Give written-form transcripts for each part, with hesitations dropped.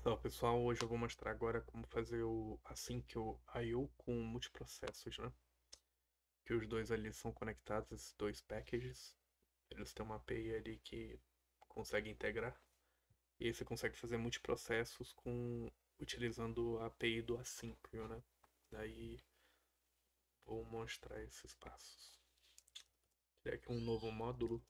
Então, pessoal, hoje eu vou mostrar agora como fazer o async o I/O com multiprocessos, né? Que os dois ali são conectados, esses dois packages. Eles têm uma API ali que consegue integrar. E aí você consegue fazer multiprocessos utilizando a API do assíncro, né? Daí vou mostrar esses passos. Criar aqui um novo módulo.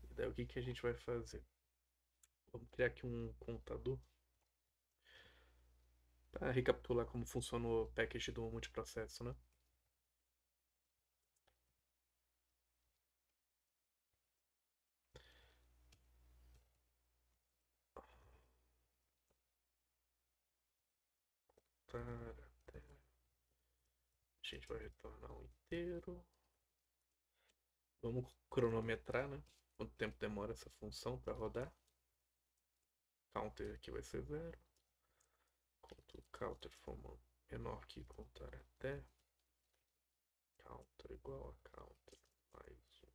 E daí o que a gente vai fazer? Vamos criar aqui um contador para recapitular como funciona o package do multiprocesso, né? Para A gente vai retornar um inteiro. Vamos cronometrar, né? Quanto tempo demora essa função para rodar. Counter aqui vai ser zero. Enquanto o counter for menor que contar até. Counter igual a counter mais um.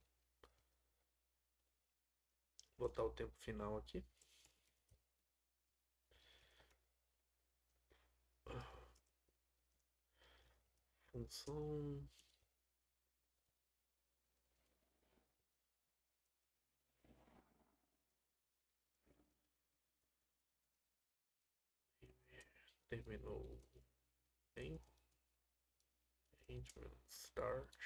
Vou botar o tempo final aqui. Função. Terminou em arrangement start.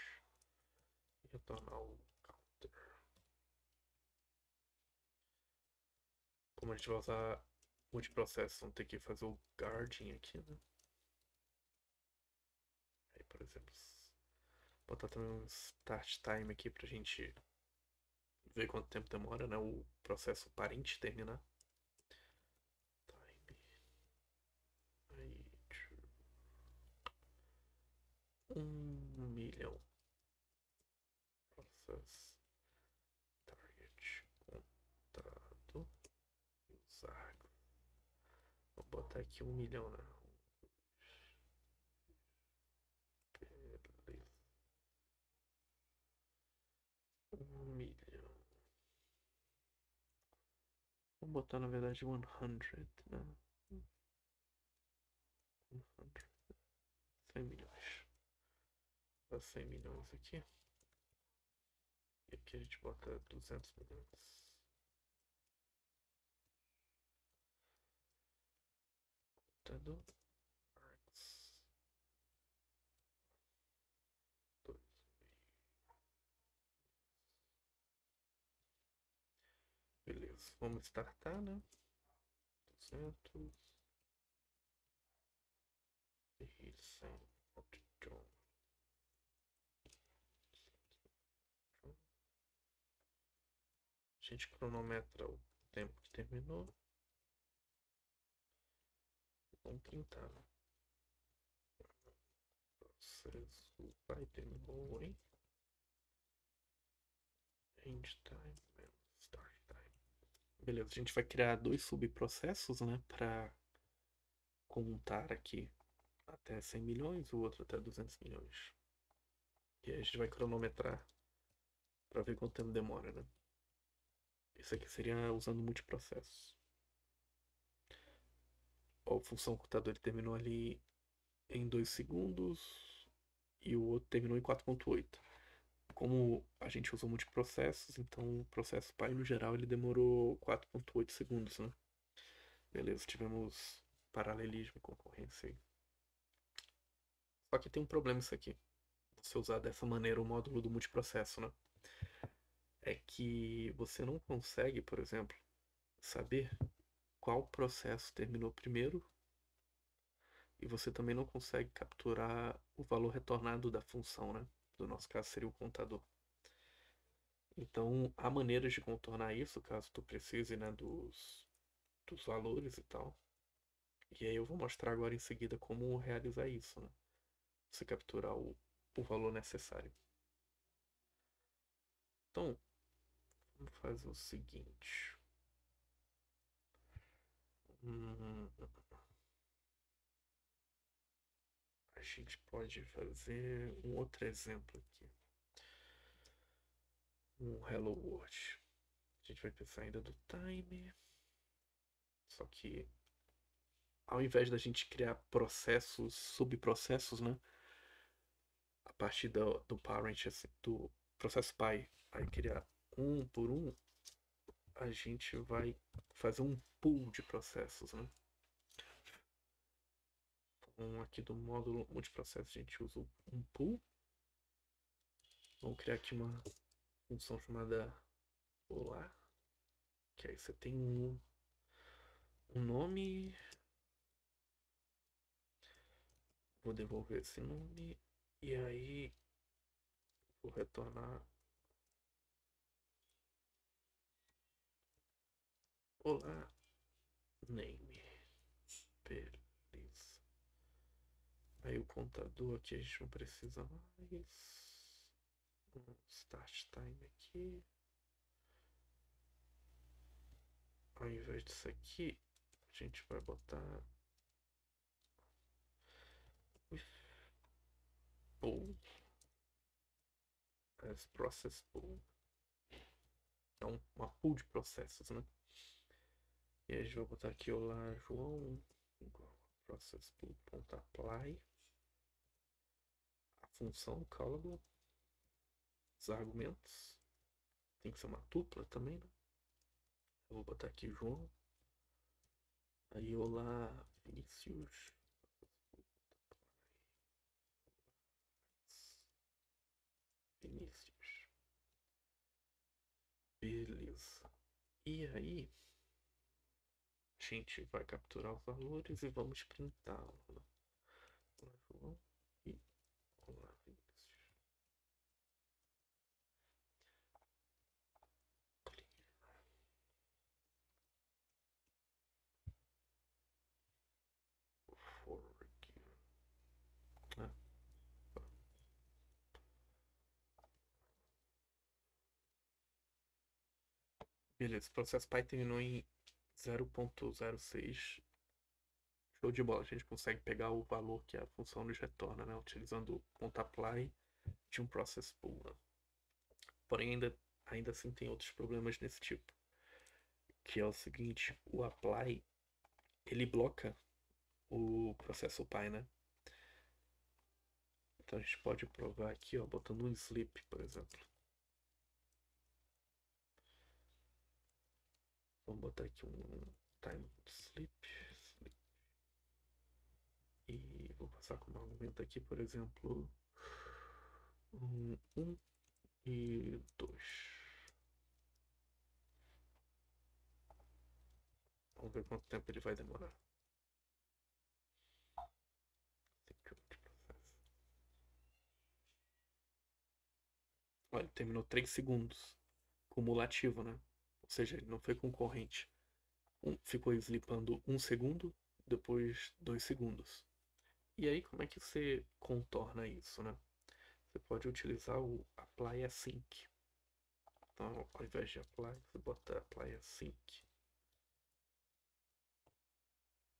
E retornar o counter. Como a gente vai usar multiprocesso, vamos ter que fazer o guarding aqui, né? Aí, por exemplo, botar também um start time aqui pra gente ver quanto tempo demora, né? O processo parente terminar. Time. Aí, 1 milhão. Process target contado. Usar. Vou botar aqui 1 milhão, né? Beleza. 1 milhão. Vou botar na verdade 100, né? 100. 100 milhões. Dá 100 milhões aqui. E aqui a gente bota 200 milhões. Computador. Arts. 2. Beleza. Vamos startar, né? 200. E 100. A gente cronometra o tempo que terminou. Vamos printar, né? Processo vai terminou em end time menos start time. Beleza, a gente vai criar dois subprocessos, né? Para contar aqui até 100 milhões, o outro até 200 milhões. E aí a gente vai cronometrar para ver quanto tempo demora, né? Isso aqui seria usando multiprocesso. Ó, a função computador ele terminou ali em 2 segundos e o outro terminou em 4,8. Como a gente usou multiprocessos, então o processo pai no geral ele demorou 4,8 segundos, né? Beleza, tivemos paralelismo e concorrência aí. Só que tem um problema isso aqui. Você usar dessa maneira o módulo do multiprocesso, né? É que você não consegue, por exemplo, saber qual processo terminou primeiro e você também não consegue capturar o valor retornado da função, né? No nosso caso seria o contador. Então, há maneiras de contornar isso, caso tu precise, né, dos valores e tal. E aí eu vou mostrar agora em seguida como realizar isso, né? Você capturar o valor necessário. Então, vamos fazer o seguinte. Hum, a gente pode fazer um outro exemplo aqui. um Hello World. A gente vai precisar ainda do time. Só que ao invés da gente criar processos, subprocessos, né? A partir do parent, assim, do processo pai, aí criar um por um, a gente vai fazer um pool de processos, né? Então, aqui do módulo multiprocesso, a gente usa um pool. Vamos criar aqui uma função chamada olá, que aí você tem um nome. Vou devolver esse nome. E aí vou retornar olá, name. Beleza. Aí o contador aqui a gente não precisa mais. Start time aqui. Ao invés disso aqui, a gente vai botar pool as process pool. É uma pool de processos, né? E aí a gente vai botar aqui olá João igual process pool.apply a função callable, os argumentos. Tem que ser uma tupla também, né? Eu vou botar aqui João. Aí olá Vinícius. Vinícius. Beleza. E aí, a gente vai capturar os valores e vamos printá-los. Olá, João e olá, Vinícius. For ah, beleza, o processo Pi terminou em 0.06. Show de bola, a gente consegue pegar o valor que a função nos retorna, né? Utilizando o .apply de um process pool, né? Porém, ainda assim tem outros problemas desse tipo. Que é o seguinte, o apply, ele bloca o processo Pi, né? Então a gente pode provar aqui, ó, botando um sleep, por exemplo. Vamos botar aqui um time sleep. E vou passar como argumento aqui, por exemplo, 1 e 2. Vamos ver quanto tempo ele vai demorar. Olha, ele terminou 3 segundos. Cumulativo, né? Ou seja, ele não foi concorrente. Ficou slipando 1 segundo, depois 2 segundos. E aí, como é que você contorna isso, né? Você pode utilizar o apply async. Então, ao invés de apply, você bota apply async.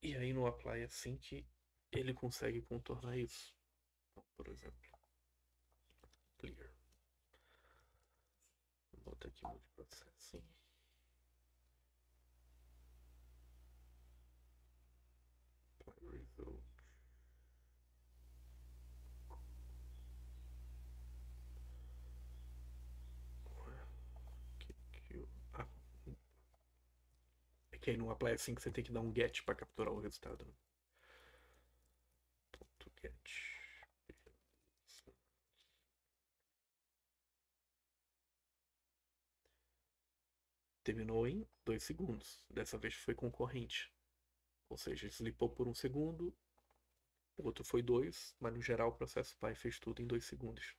E aí no apply async, ele consegue contornar isso. Então, por exemplo, clear. Vou botar aqui multiprocessing. Apply result. Ah, é que aí no apply async você tem que dar um get para capturar o resultado, né? Ponto get. Terminou em 2 segundos. Dessa vez foi concorrente. Ou seja, slipou por 1 segundo, o outro foi 2, mas no geral o processo pai fez tudo em 2 segundos.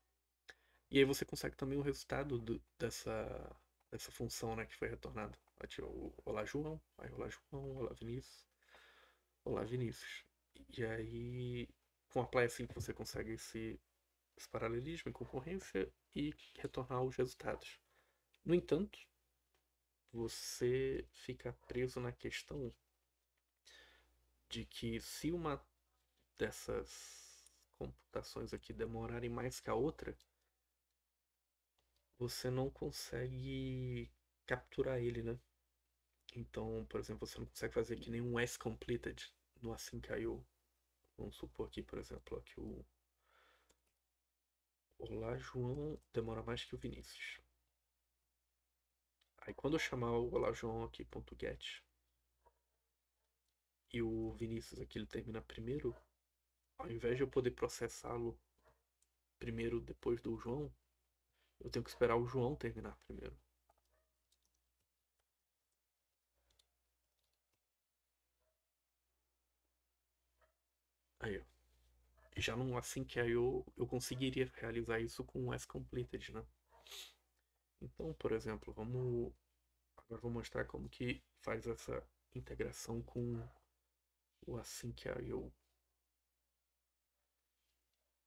E aí você consegue também o resultado dessa função, né, que foi retornada. Aqui, o olá João, aí olá João, olá Vinícius, olá Vinícius. E aí, com a apply assim você consegue esse paralelismo em concorrência e retornar os resultados. No entanto, você fica preso na questão de que se uma dessas computações aqui demorarem mais que a outra, você não consegue capturar ele, né? Então, por exemplo, você não consegue fazer que nem um as completed no async.io. Vamos supor aqui, por exemplo, que o Olá João demora mais que o Vinícius. Aí quando eu chamar o Olá João aqui ponto .get e o Vinícius aqui ele termina primeiro, ao invés de eu poder processá-lo primeiro depois do João, eu tenho que esperar o João terminar primeiro. Aí, ó. Já no async.io eu conseguiria realizar isso com o as completed, né? Então, por exemplo, agora vou mostrar como que faz essa integração com o async.io.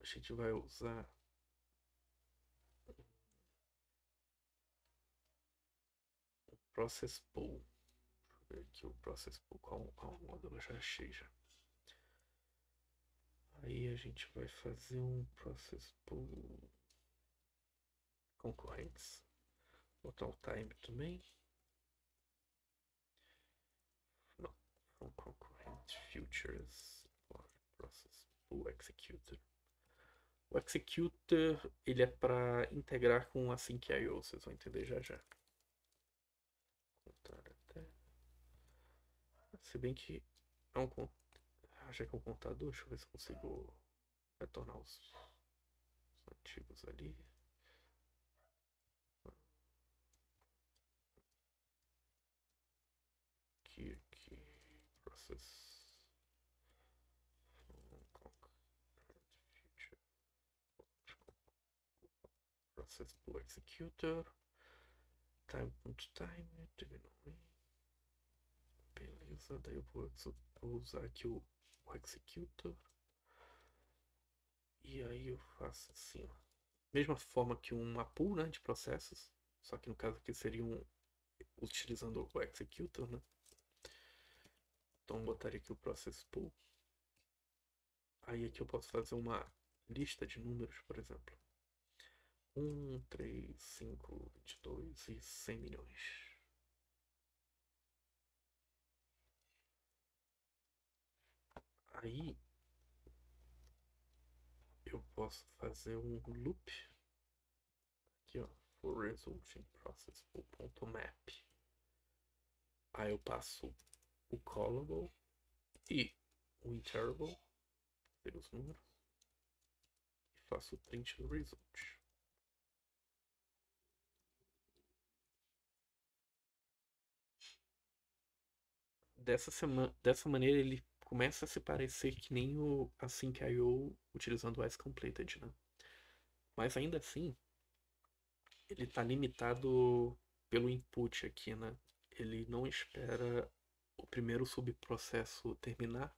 A gente vai usar o process pool. Deixa eu ver aqui o process pool, qual módulo eu já achei já. Aí a gente vai fazer um process pool concorrentes. Botar o time também. Não, from concorrent futures process pool executor. O executor ele é para integrar com o async.io, vocês vão entender já já. Contar até. Se bem que é um, já que é um contador, deixa eu ver se eu consigo retornar os antigos ali. Aqui, process. Process pool executor. Time.time. Beleza, daí eu vou usar aqui o executor. E aí eu faço assim, ó. Mesma forma que uma pool, né, de processos. Só que no caso aqui seria utilizando o executor, né? Então eu botaria aqui o process pool. Aí aqui eu posso fazer uma lista de números, por exemplo. 1, 3, 5, 22 e 100 milhões. Aí eu posso fazer um loop. Aqui, ó. For result in process pool.map. Aí eu passo o callable e o interval, pelos números, e faço o print do result. Dessa maneira ele começa a se parecer que nem o async.io utilizando o as completed, né? Mas ainda assim, ele está limitado pelo input aqui, né? Ele não espera o primeiro subprocesso terminar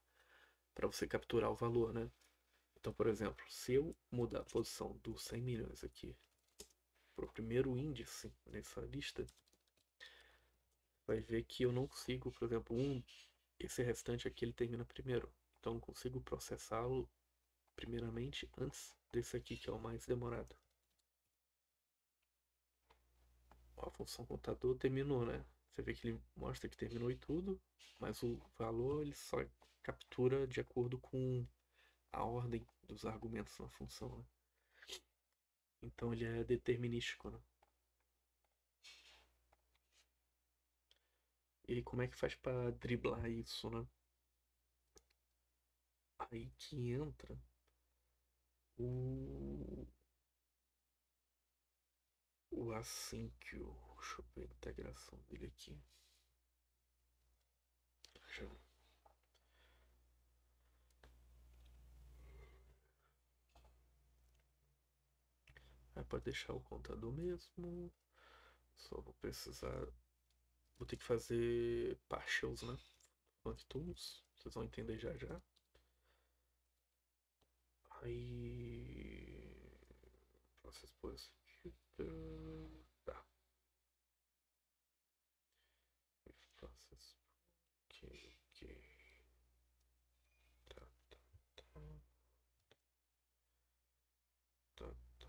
para você capturar o valor, né? Então, por exemplo, se eu mudar a posição dos 100 milhões aqui para o primeiro índice nessa lista, vai ver que eu não consigo, por exemplo, esse restante aqui ele termina primeiro. Então eu consigo processá-lo primeiramente antes desse aqui que é o mais demorado. A função contador terminou, né? Você vê que ele mostra que terminou e tudo, mas o valor ele só captura de acordo com a ordem dos argumentos na função, né? Então ele é determinístico, né? E como é que faz para driblar isso, né? Aí que entra o o async. Deixa eu ver a integração dele aqui. Já. Pode deixar o contador mesmo. Só vou precisar. Vou ter que fazer partials, né? Functools. Vocês vão entender já já. Aí. Process executor. Tá. Process. Ok, ok. Tá, tá, tá. Tá, tá.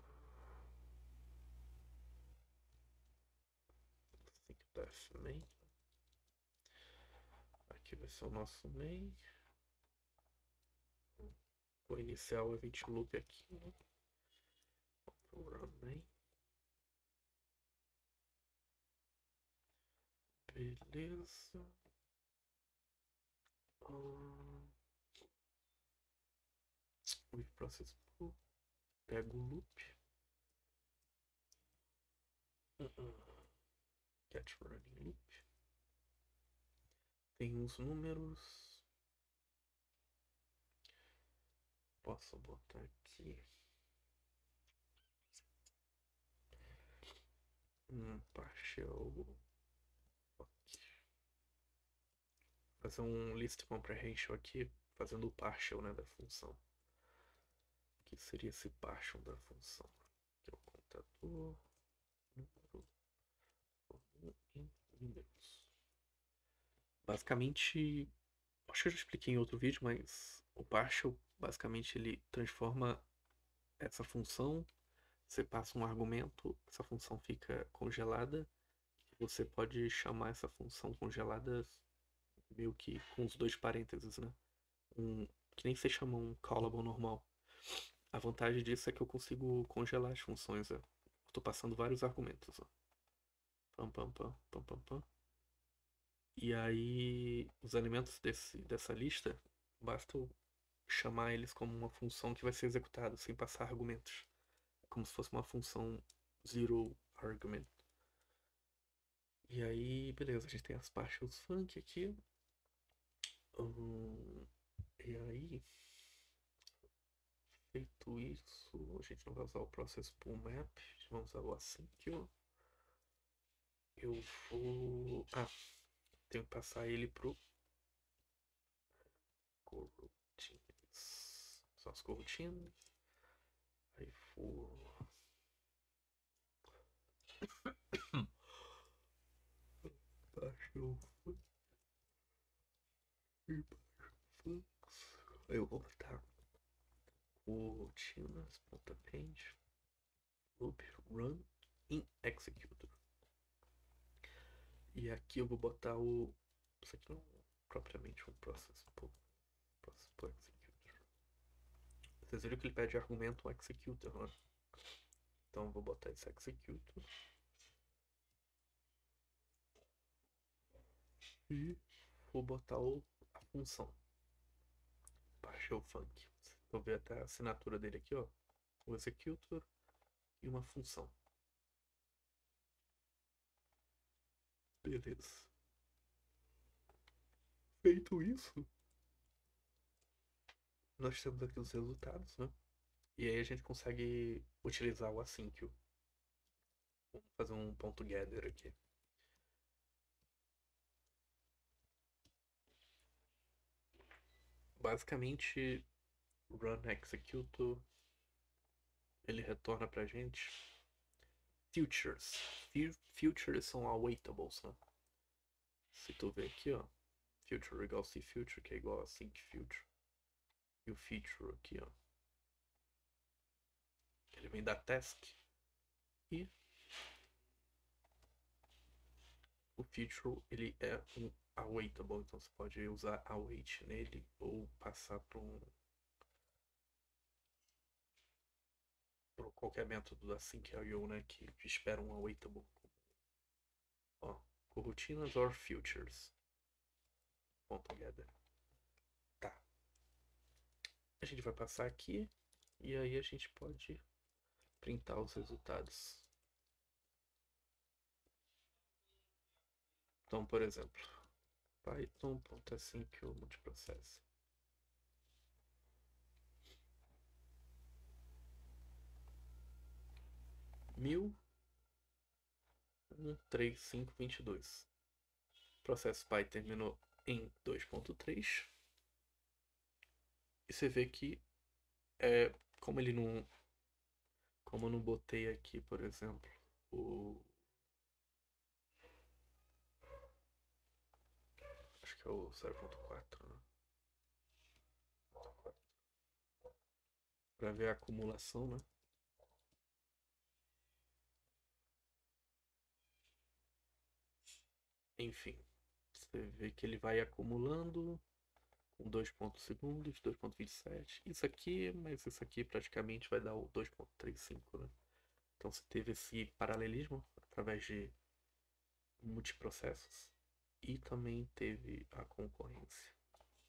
.fmain. Aqui vai ser o nosso main. O inicial é 20 loop aqui, né? Run main. Beleza. With process pool. Pego o loop. Get running loop. Tem uns números. Posso botar aqui. Partial. Fazer um list comprehension aqui, fazendo o partial, né, da função. Que seria esse partial da função. Aqui é o contador. Número em números. Basicamente, acho que eu já expliquei em outro vídeo, mas o partial, basicamente, ele transforma essa função. Você passa um argumento, essa função fica congelada. Você pode chamar essa função congelada meio que com os dois parênteses, né? Que nem você chama um callable normal. A vantagem disso é que eu consigo congelar as funções. Ó. Estou passando vários argumentos. Ó. Pam, pam, pam, pam, pam, pam. E aí, os elementos dessa lista, basta eu chamar eles como uma função que vai ser executada, sem passar argumentos. É como se fosse uma função zero argument. E aí, beleza, a gente tem as partials func aqui. E aí, feito isso, a gente não vai usar o process pool map, vamos usar o async. Eu vou. Tenho que passar ele pro coroutines. São as coroutines. Aí for. Baixo. Aí eu vou botar coroutinas.append loop run in executor. E aqui eu vou botar o. Isso aqui não é propriamente um process pool executor. Vocês viram que ele pede argumento executor, né? Então eu vou botar esse executor. E vou botar a função. Partial func. Vou ver até a assinatura dele aqui, ó. O executor e uma função. Beleza. Feito isso, nós temos aqui os resultados, né? E aí a gente consegue utilizar o async. Vamos fazer um ponto gather aqui. Basicamente, run executor, ele retorna pra gente futures. Futures são awaitables, né? Se tu ver aqui, ó, future igual a future, que é igual a sync future. E o feature aqui, ó, ele vem da task. E o feature, ele é um awaitable, então você pode usar await nele ou passar para qualquer método da sync.io, né, que espera um awaitable. Ó, coroutinas or futures. Ponto gather. Tá. A gente vai passar aqui e aí a gente pode printar os resultados. Então, por exemplo, python.async multiprocess. 1000-13522. O processo Py terminou em 2.3. E você vê que como ele não. Como eu não botei aqui, por exemplo, acho que é o 0.4, né? Pra ver a acumulação, né? Enfim, você vê que ele vai acumulando com 2 segundos, 2,27. Isso aqui, mas isso aqui praticamente vai dar o 2,35, né? Então você teve esse paralelismo através de multiprocessos e também teve a concorrência.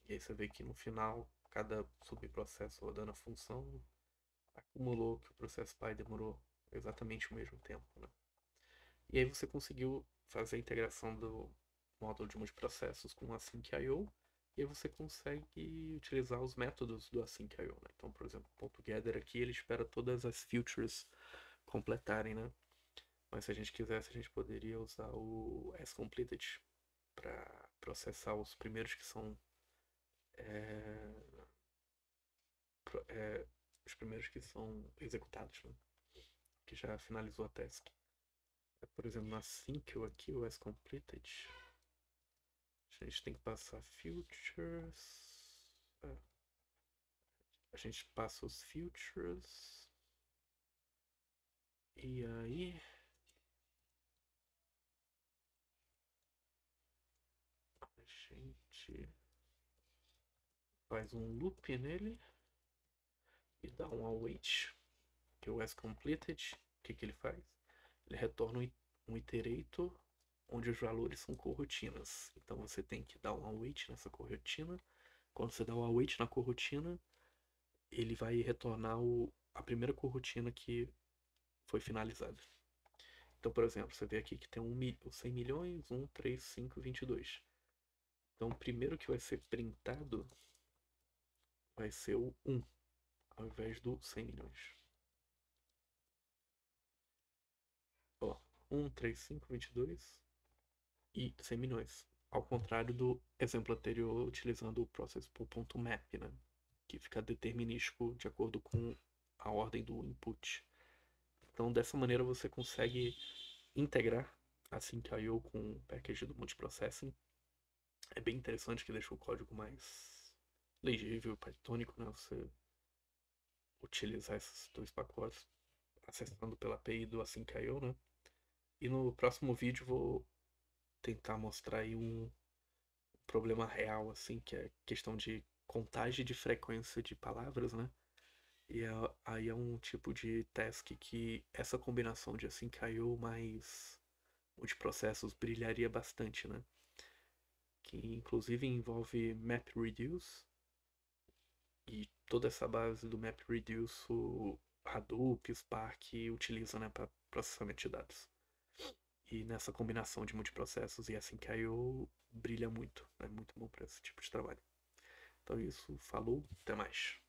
E aí você vê que no final, cada subprocesso rodando a função acumulou que o processo pai demorou exatamente o mesmo tempo, né? E aí você conseguiu fazer a integração do módulo de multiprocessos com o Async.io e aí você consegue utilizar os métodos do Async.io, né? Então, por exemplo, o .gather aqui ele espera todas as features completarem, né? Mas se a gente quisesse, a gente poderia usar o asCompleted para processar os primeiros que são é, é, os primeiros que são executados, né? Que já finalizou a task. Por exemplo, na sync aqui, o asCompleted, a gente tem que passar futures. A gente passa os futures. E aí a gente faz um loop nele e dá um await, que é o asCompleted. O que ele faz? Ele retorna um iterator onde os valores são coroutinas. Então você tem que dar um await nessa coroutina. Quando você dá o await na coroutina, ele vai retornar a primeira coroutina que foi finalizada. Então, por exemplo, você vê aqui que tem o 100 milhões, 1, 3, 5, 22. Então, o primeiro que vai ser printado vai ser o 1, ao invés do 100 milhões. Ó, 1, 3, 5, 22 e 100 milhões. Ao contrário do exemplo anterior, utilizando o process.map, né? Que fica determinístico de acordo com a ordem do input. Então, dessa maneira, você consegue integrar a Sync.io com o package do multiprocessing. É bem interessante que deixa o código mais legível e pythonico, né? Você utilizar esses dois pacotes acessando pela API do Async.io, né? E no próximo vídeo vou tentar mostrar aí um problema real, assim, que é questão de contagem de frequência de palavras, né? E aí é um tipo de task que essa combinação de Async.io mais multiprocessos brilharia bastante, né? Que inclusive envolve MapReduce e toda essa base do MapReduce o Hadoop, Spark utiliza, né, para processamento de dados. E nessa combinação de multiprocessos e Async.io brilha muito, é muito bom para esse tipo de trabalho. Então é isso, falou, até mais.